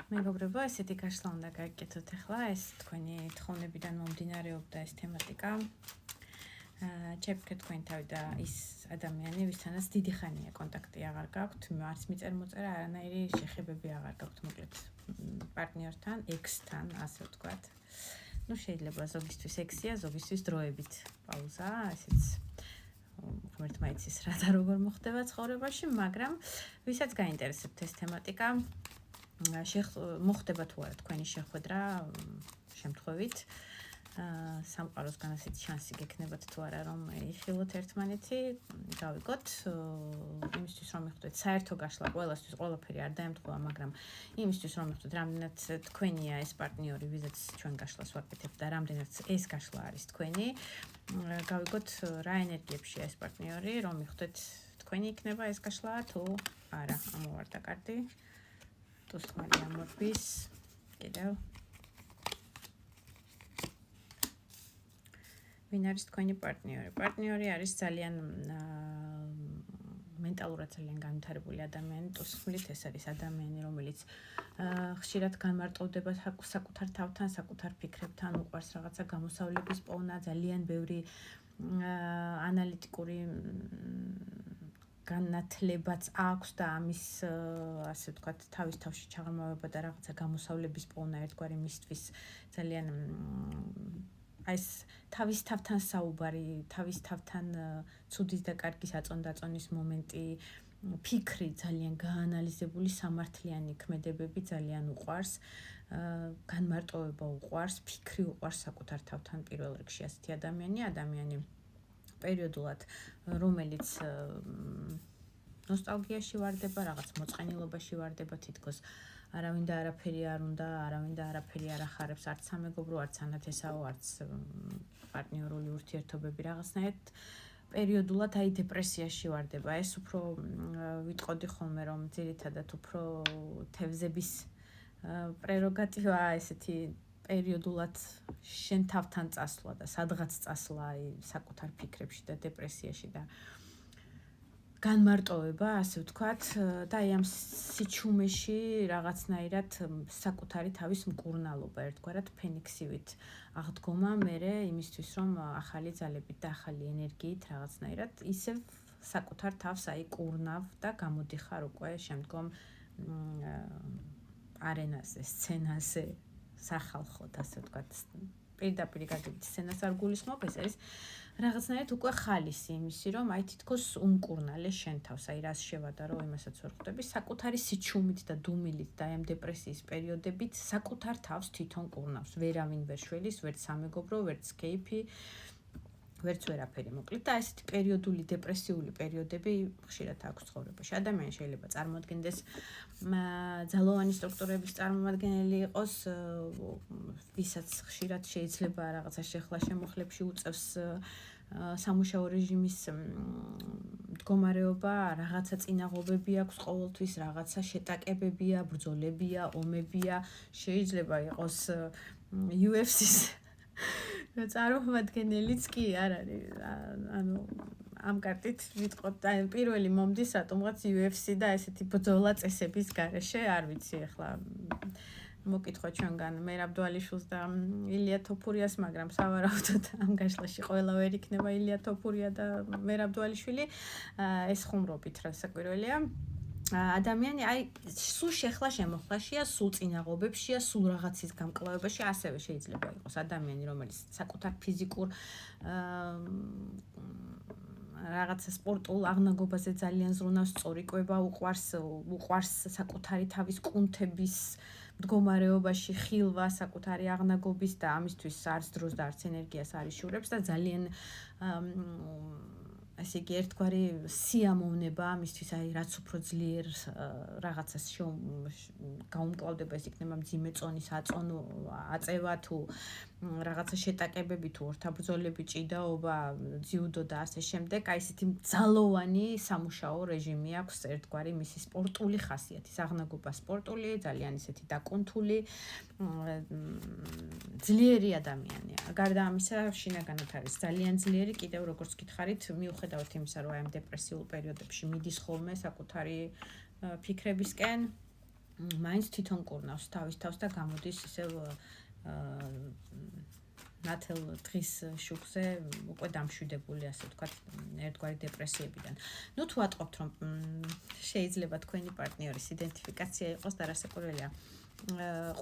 მეგობრებო, ესეთი გაშლა უნდა გაიგეთოთ ახლა, ეს თქვენი თხოვნებიდან მომდინარეობდა ეს თემატიკა. Ჩემი თქვენ თავი და ის ადამიანი, ვისთანაც დიდი ხანია კონტაქტი აღარ გაქვთ, არც მიწერ-მოწერა, არანაირი შეხებები აღარ გაქვთ, მოკლედ პარტნიორთან, ექსთან, ასე ვთქვათ. Ну, შეიძლება ზოგისთვის ექსია, ზოგისთვის დროებით პაუზა, ესეც ღმერთმა იცის რა და როგორ მოხდება ცხოვრებაში, მაგრამ ვისაც გაინტერესებთ ეს თემატიკა, მოხდება თუ არა თქვენი შეხვედრა შემთხვევით სამყაროსგან ასეთი შანსი გექნებათ თუ არა რომ იხილოთ ერთმანეთი გავიგოთ იმისთვის რომ მიხვდეთ საერთო გაშლა ყველასთვის ყველაფერი არ დაემთხვევა მაგრამ იმისთვის რომ მიხვდეთ რამდენად თქვენია ეს პარტნიორი ვიზაც ჩვენ გაშლას ვაკეთებთ და რამდენად ეს გაშლა არის თქვენი გავიგოთ რა ენერგიებშია ეს პარტნიორი რომ მიხვდეთ თქვენი იქნება ეს გაშლა თუ არა ამოვარდა კარტი Tu stvari amorfis, კიდევ. ვინ არის თქვენი პარტნიორი? პარტნიორი არის ძალიან მენტალურად ძალიან განვითარებული ადამიანი, თусმლით ეს არის ადამიანი, რომელიც ხშირად განმარტოვდება საკუთარ თავთან, საკუთარ ფიქრებთან, უყვარს რაღაცა გამოსავლების პოვნა, ძალიან ბევრი ანალიტიკური განათლებაც აქვს და ამის ასე ვთქვათ თავის თავში ჩაღრმავება და რაღაცა გამოსავლების პოვნა ერთგვარი მისთვის ძალიან ეს თავის თავთან საუბარი, თავის თავთან ცუდის და კარგის აწონ-დაწონის მომენტი, ფიქრი ძალიან გაანალიზებული, სამართლიანი ქმედებები ძალიან უყვარს, განმარტოვება უყვარს, ფიქრი უყვარს საკუთარ თავთან პირველ რიგში ასეთი ადამიანი პერიოდულად რომელიც ნოსტალგიაში ვარდება, რაღაც მოწყენილობაში ვარდება, თითქოს არავინ და არაფერი არ უნდა, არავინ და არაფერი არ ახარებს, არც სამეგობრო, არც ანათესაო, არც პარტნიორული ურთიერთობები რაღაცნაირად პერიოდულად აი დეპრესიაში ვარდება. ეს უფრო ვიტყოდი ხოლმე რომ ძირითადად უფრო თევზების პრეროგატივაა ესეთი პერიოდულად შენ თავთან წასვლა და სადღაც წასვლა აი საკუთარ ფიქრებში და დეპრესიაში და განმარტოვება, ასე ვთქვათ, და აი ამ სიჩუმეში რაღაცნაირად საკუთარი თავის მკურნალობა ერთგვარად ფენიქსივით აღდგომა მერე იმისთვის რომ ახალი ძალებით და ახალი ენერგიით რაღაცნაირად ისევ საკუთარ თავს აი კურნავ და გამოდიხარ უკვე შემდგომ არენაზე, სცენაზე სახალხოდ, ასე ვთქვათ, პირდაპირ გაგებით სცენას არ გულისხმობ, ეს არის რაღაცნაირად უკვე ხალისი იმისი, რომ აი თითქოს უმკურნალე შენ თავს, აი რას შევადარო, იმასაც ვერ ხვდები, საკუთარი სიჩუმით და დუმილით და ამ დეპრესიის პერიოდებით საკუთარ თავს თვითონ კურნავს, ვერავინ ვერ შველის, ვერც სამეგობრო, ვერც კეიფი, ვერც ვერაფერი მოკლედ და ესეთი პერიოდული დეპრესიული პერიოდები ხშირად აქვს ცხოვრებაში. ადამიანი შეიძლება წარმოადგენდეს ძალოვანი სტრუქტურების წარმომადგენელი იყოს, ვისაც ხშირად შეიძლება რაღაცა შეხლა შემოხლებში უწევს სამუშაო რეჟიმის მდგომარეობა, რაღაცა წინაღობები აქვს ყოველთვის, რაღაცა შეტაკებებია, ბრძოლებია, ომებია, შეიძლება იყოს UFC-ს წარმომადგენელიც კი არ არის, ანუ ამ კარტით ვიტყოდ, აი პირველი მომდის რატომღაც UFC და ესეთი ბრძოლა წესების გარეშე, არ ვიცი ახლა მოკითხვა ჩვენგან მერაბ დვალიშვილს და ილია თოფურიას, მაგრამ სავარაუდოდ ამ გაშლაში ყველა ვერ იქნება ილია თოფურია და მერაბ დვალიშვილი, ეს ხუმრობით რა საკვირველია. ადამიანი აი სულ შეხლა შემოხლაშია, სულ წინაღობებშია, სულ რაღაცის გამკლავებაში, ასევე შეიძლება იყოს ადამიანი, რომელიც საკუთარ ფიზიკურ რაღაცა სპორტულ აღნაგობაზე ძალიან ზრუნავს, წორიკვება უყვარს საკუთარი თავის კუნთების მდგომარეობაში ხილვა, საკუთარი აღნაგობის და ამისთვის არც დროს და არც ენერგიას არ იშურებს და ძალიან ასე იგი ერთგვარი სიამოვნება ამისთვის აი რაც უფრო ძლიერ რაღაცას გაუმკლავდება ეს იქნება მძიმე წონის აწევა თუ რაღაცა შეტაკებები თუ ორთაბრძოლები, ჭიდაობა, ძიუდო და ასე შემდეგ, აი ესეთი ძალოვანი სამუშაო რეჟიმი აქვს ერთგვარი მისი სპორტული ხასიათი, აღნაგობა სპორტული, ძალიან ისეთი დაკუნთული, ძლიერი ადამიანია. გარდა ამისა, შინაგანად არის ძალიან ძლიერი, კიდევ როგორც გითხარით, მიუხედავად იმისა, რომ აი ამ დეპრესიულ პერიოდებში მიდის ხოლმე საკუთარი ფიქრებისკენ მაინც თვითონ კურნავს თავის თავს და გამოდის ისევ ნათელ დღის შუქზე უკვე დამშვიდებული, ასე ვთქვათ, ერთგვარი დეპრესიებიდან. ნუ თუ ატყობთ, რომ შეიძლება თქვენი პარტნიორის იდენტიფიკაცია იყოს და რასაკვირველია,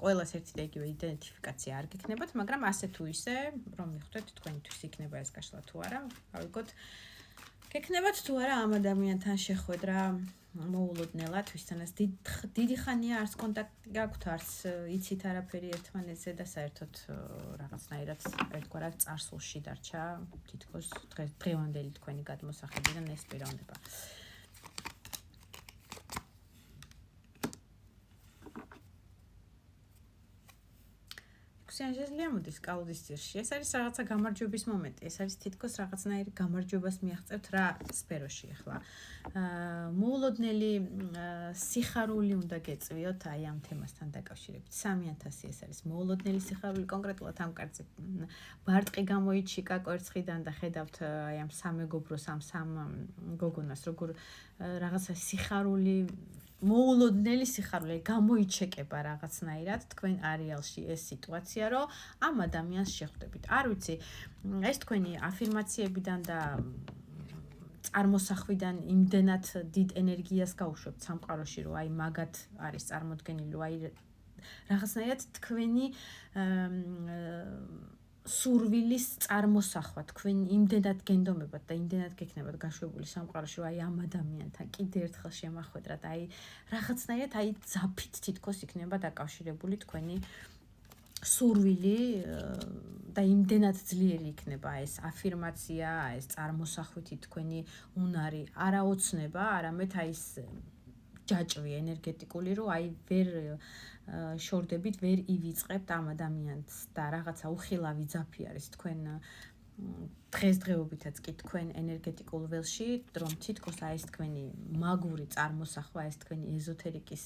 ყველას ერთი და იგივე იდენტიფიკაცია არ გექნებათ, მაგრამ ასე თუ ისე, რომ მიხვდეთ თქვენთვის იქნება ეს გაშლა თუ არა, გავიგოთ, გექნებათ თუ არა ამ ადამიანთან შეხვედრა მოულოდნელად, ვისთანაც დიდი ხანია არც კონტაქტი გაქვთ, არც იცით არაფერი ერთმანეთზე და საერთოდ რაღაცნაირად ერთგვარად წარსულში დარჩა თითქოს დღევანდელი თქვენი გადმოსახედიდან ეს პიროვნება. შეიძლება მოდის კალუდის ძირში. ეს არის რაღაცა გამარჯვების მომენტი. ეს არის თითქოს რაღაცნაირი გამარჯვებას მიაღწევთ რა სფეროში ახლა. მოულოდნელი სიხარული უნდა გეწვიოთ აი ამ თემასთან დაკავშირებით. 3000 ეს არის მოულოდნელი სიხარული კონკრეტულად ამ კარტზე. ბარტყი გამოიჩიკა კვერცხიდან და ხედავთ აი ამ სამეგობროს ამ სამ გოგონას როგორ რაღაცა სიხარული მოულოდნელი სიხარული გამოიჩეკება რაღაცნაირად თქვენ არეალში ეს სიტუაცია, რომ ამ ადამიანს შეხვდებით. არ ვიცი, ეს თქვენი აფირმაციებიდან და წარმოსახვიდან იმდენად დიდ ენერგიას გაუშვებთ სამყაროში, რომ აი მაგათ არის წარმოდგენილი, რომ აი რაღაცნაირად თქვენი სურვილის წარმოსახვა, თქვენ იმდენად გენდომებათ და იმდენად გექნებათ გაშვებული სამყაროში, რომ აი ამ ადამიანთან კიდე ერთხელ შემახვედრათ, აი რაღაცნაირად აი ძაფით თითქოს იქნება დაკავშირებული თქვენი სურვილი და იმდენად ძლიერი იქნება ეს აფირმაცია, ეს წარმოსახვითი თქვენი უნარი, არა ოცნება, არამედ აი ეს ჯაჭვი ენერგეტიკული, რომ აი ვერ შორდებით, ვერ ივიწყებთ ამ ადამიანს და რაღაცა უხილავი ძაფი არის თქვენ დღესდღეობითაც კი თქვენ ენერგეტიკულ ველში, რომ თითქოს აი ეს თქვენი მაგური წარმოსახვა, ეს თქვენი ეზოთერიკის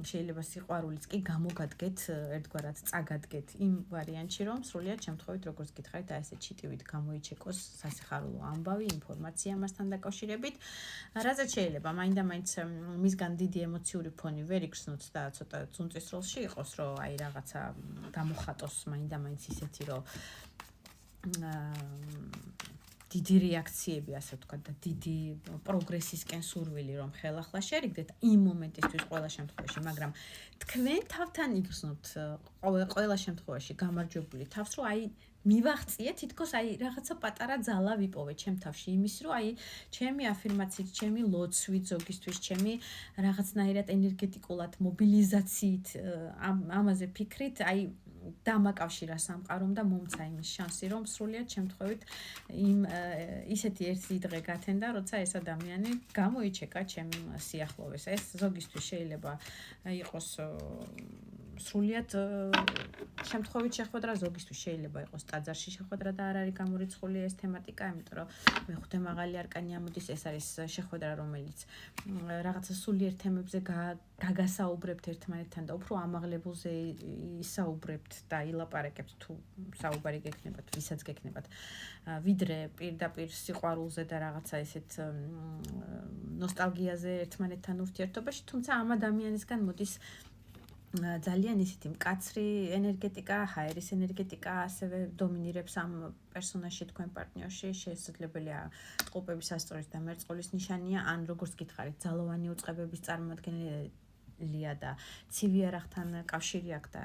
შეიძლება სიყვარულიც კი გამოგადგეთ, ერთგვარად წაგადგეთ იმ ვარიანტში, რომ სრულიად შემთხვევით, როგორც გითხარით, აი ესე ჩიტივით გამოიჩეკოს სასიხარულო ამბავი, ინფორმაცია მასთან დაკავშირებით. რაზეც შეიძლება მაინდა-მაინც მისგან დიდი ემოციური ფონი ვერ იქცნოთ და ცოტა ძუნწის როლში იყოს, რომ აი რაღაცა გამოხატოს მაინდა-მაინც ისეთი, რომ დიდი რეაქციები, ასე ვთქვათ, და დიდი პროგრესისკენ სურვილი, რომ ხელახლა შერიგდეთ იმ მომენტისთვის ყველა შემთხვევაში, მაგრამ თქვენ თავთან იგრძნობთ ყველა შემთხვევაში გამარჯვებული თავს, რომ აი მივაღწიე თითქოს აი რაღაცა პატარა ძალა ვიპოვე ჩემ თავში იმის, რომ აი ჩემი აფირმაციით, ჩემი ლოცვით, ზოგისთვის ჩემი რაღაცნაირად ენერგეტიკულად მობილიზაციით ამაზე ფიქრით, აი დამაკავშირა სამყარომ და მომცა იმის შანსი, რომ სრულიად შემთხვევით იმ ისეთი ერთი დღე გათენდა, როცა ეს ადამიანი გამოიჩეკა ჩემ სიახლოვეს. ეს ზოგისთვის შეიძლება იყოს სრულიად შემთხვევით შეხვედრა, ზოგისთვის შეიძლება იყოს ტაძარში შეხვედრა და არ არის გამორიცხული ეს თემატიკა, იმიტომ რომ მეხუთე მაღალი არკანი ამოდის, ეს არის შეხვედრა, რომელიც რაღაცა სულიერ თემებზე გაგასაუბრებთ ერთმანეთთან და უფრო ამაღლებულზე ისაუბრებთ და ილაპარაკებთ თუ საუბარი გექნებათ, ვისაც გექნებათ, ვიდრე პირდაპირ სიყვარულზე და რაღაცა ესეთ ნოსტალგიაზე ერთმანეთთან ურთიერთობაში, თუმცა ამ ადამიანისგან მოდის ძალიან ისეთი მკაცრი ენერგეტიკა, ჰაერის ენერგეტიკა ასევე დომინირებს ამ პერსონაჟში თქვენ პარტნიორში, შესაძლებელია წყობების ასწორის და მერწყულის ნიშანია, ან როგორც გითხარით, ძალოვანი უწყებების წარმოადგენელია და ცივი არახთან კავშირი აქვს და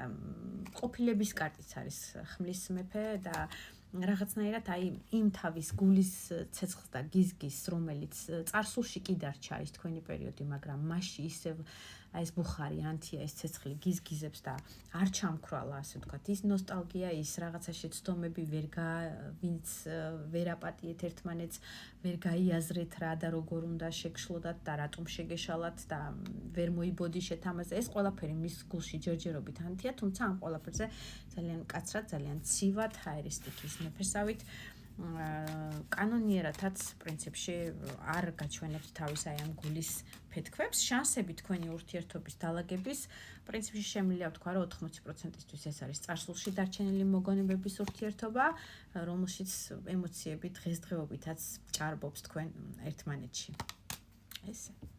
ყოფილების კარტიც არის ხმლის მეფე და რაღაცნაირად აი იმ თავის გულის ცეცხლს და გიზგის, რომელიც წარსულში კი დარჩა ის თქვენი პერიოდი, მაგრამ მასში ისევ აი ეს ბუხარი, ანთია, ეს ცეცხლი გიზგიზებს და არ ჩამქრალა, ასე ვთქვათ, ის ნოსტალგია, ის რაღაცა შეცდომები ვინც ვერ აპატიეთ ერთმანეთს, ვერ გაიაზრეთ რა და როგორ უნდა შეგშლოდათ და რატომ შეგეშალათ და ვერ მოიბოდიშეთ ამაზე. ეს ყველაფერი მის გულში ჯერჯერობით ანთია, თუმცა ამ ყველაფერზე ძალიან მკაცრად, ძალიან ცივად, ჰაერის სტიქის მეფესავით კანონიერათაც პრინციპში არ გაჩვენებთ თავის აი ამ გულის ფეთქვებს, შანსები თქვენი ურთიერთობის დალაგების პრინციპში შემიძლია ვთქვა, რომ 80%-ისთვის ეს არის წარსულში დარჩენილი მოგონებების ურთიერთობა, რომელშიც ემოციები დღესდღეობითაც ჭარბობს თქვენ ერთმანეთში. ესე